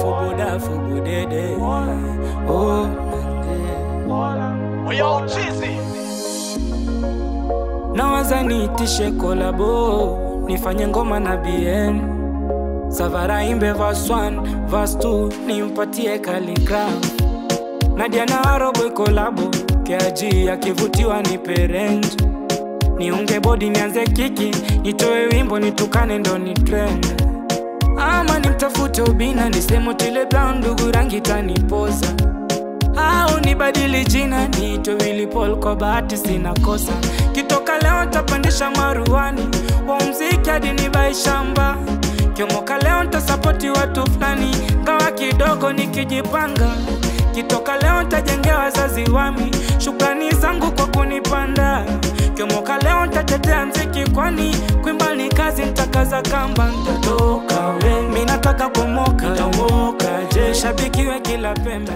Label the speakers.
Speaker 1: foboda fobodede. Oh,
Speaker 2: we all cheesy.
Speaker 1: nawaza niitishe kolabo, nifanye ngoma na BN. Savara imbe verse 1, verse 2, nimpatie Khaligraph. Nadia na Aroboy kolabo, KG akivutiwa nipe range. Niunge body nianze kiki, nitoe wimbo nitukane ndo ni trend. Ama nimtafute Obina, nisemo Otile Brown, ndugu rangi tanipoza. Au nibadili jina, niitwe Willy Paul, kwa bahati sina kosa. Kitoka leo tapandisha maruani, wa mziki hadi nibai shamba. Kiomoka leo ntasapoti watu fulani, ngawa kidogo nikijipanga. Kitoka leo ntajengea wazazi wami, shukrani zangu kwa kunipanda. Kiomoka leo ntatetea mziki, kwani kuimba ni kazi, nitakaza kamba. Nitatoka we, minataka kumoka, nitamoka je, shabikiwe kila pembe.